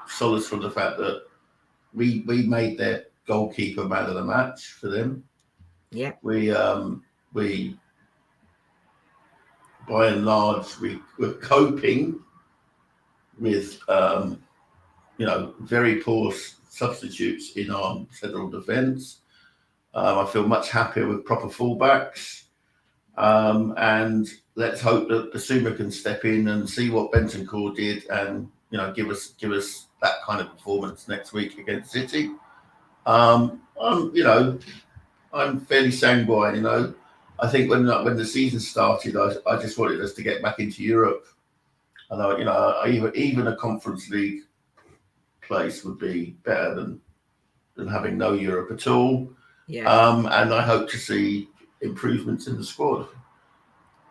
solace from the fact that we made their goalkeeper man of the match for them. Yeah. We by and large, we're coping with, you know, very poor substitutes in our central defence. I feel much happier with proper fullbacks. And let's hope that Basuma can step in and see what Bentancur did and, you know, give us that kind of performance next week against City. I'm fairly sanguine, you know. I think when the season started, I just wanted us to get back into Europe. And, you know, even a Conference League place would be better than having no Europe at all. Yeah. And I hope to see improvements in the squad.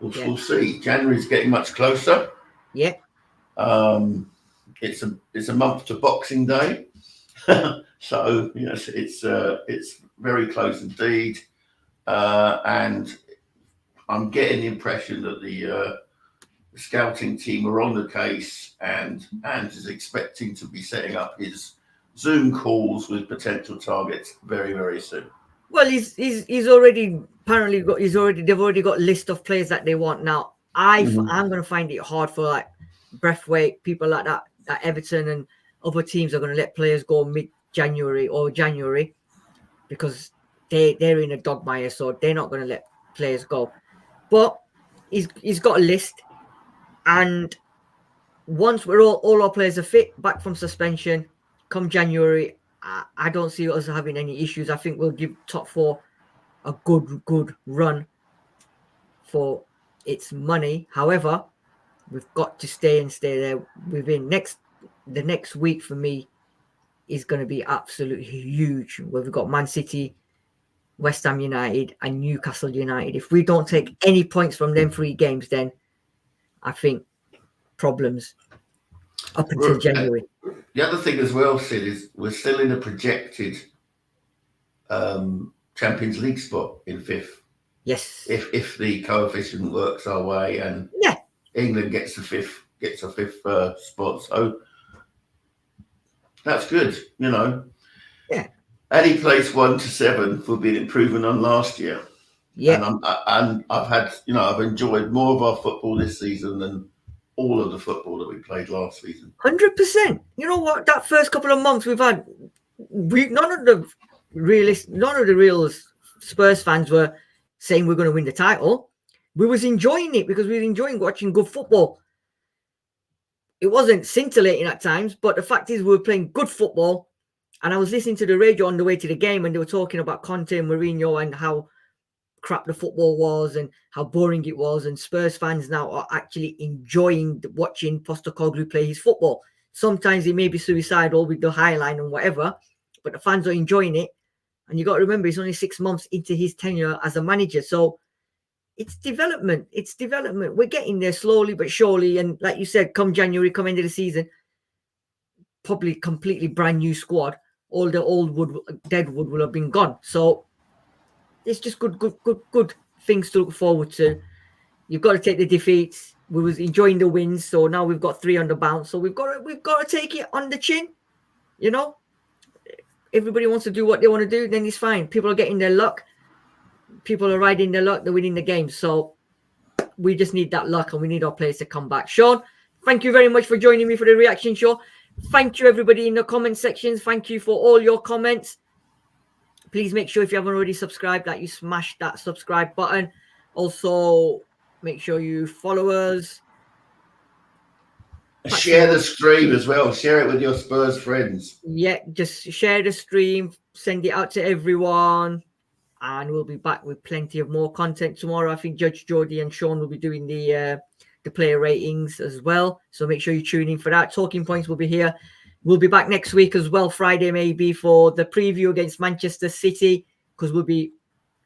We'll see. January's getting much closer. Yeah. It's a month to Boxing Day, so yes, it's very close indeed, and I'm getting the impression that the scouting team are on the case, and is expecting to be setting up his Zoom calls with potential targets very, very soon. Well, he's already they've already got a list of players that they want. Now I'm going to find it hard for like Breathwaite, people like that Everton and other teams are going to let players go mid-January or January because they're in a dogmire, so they're not going to let players go. But he's got a list, and once we're all our players are fit, back from suspension, come January, I don't see us having any issues. I think we'll give top four a good run for its money. However, we've got to stay there within the next week. For me, is going to be absolutely huge. Where we've got Man City, West Ham United, and Newcastle United. If we don't take any points from them 3 games, then I think problems up until January. The other thing as well, Sid, is we're still in a projected Champions League spot in 5th. Yes. If the coefficient works our way, and England gets a fifth spot, so that's good, you know. Yeah. Any place 1 to 7 would be an improvement on last year. Yeah. And I've enjoyed more of our football this season than all of the football that we played last season. 100%. You know what? That first couple of months we've had, none of the real Spurs fans were saying we're going to win the title. We was enjoying it because we were enjoying watching good football. It wasn't scintillating at times, but the fact is we were playing good football. And I was listening to the radio on the way to the game, and they were talking about Conte and Mourinho and how crap the football was and how boring it was. And Spurs fans now are actually enjoying watching Postecoglou play his football. Sometimes he may be suicidal with the high line and whatever, but the fans are enjoying it. And you got to remember, he's only 6 months into his tenure as a manager. So it's development. It's development. We're getting there slowly but surely. And like you said, come January, come end of the season, probably completely brand new squad. All the old dead wood will have been gone. So it's just good things to look forward to. You've got to take the defeats. We was enjoying the wins, so now we've got 3 on the bounce. So we've got to take it on the chin. You know, everybody wants to do what they want to do, then it's fine. People are getting their luck. People are riding their luck. They're winning the game. So we just need that luck, and we need our players to come back. Sean, thank you very much for joining me for the reaction show. Thank you, everybody in the comment sections. Thank you for all your comments. Please make sure if you haven't already subscribed that you smash that subscribe button. Also, make sure you follow us. Share the stream as well. Share it with your Spurs friends. Yeah, just share the stream. Send it out to everyone. And we'll be back with plenty of more content tomorrow. I think Judge Jodi and Sean will be doing the player ratings as well. So make sure you tune in for that. Talking Points will be here. We'll be back next week as well, Friday maybe, for the preview against Manchester City, because we'll be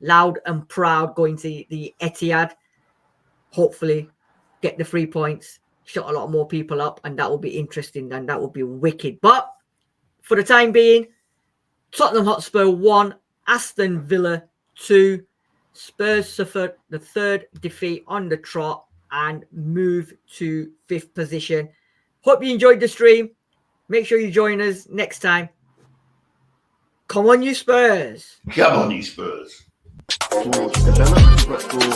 loud and proud going to the Etihad. Hopefully get the 3 points, shut a lot more people up, and that will be interesting and that will be wicked. But for the time being, Tottenham Hotspur 1, Aston Villa 2. Spurs suffered the 3rd defeat on the trot and move to 5th position. Hope you enjoyed the stream. Make sure you join us next time. Come on, you Spurs. Come on, you Spurs. Develop football,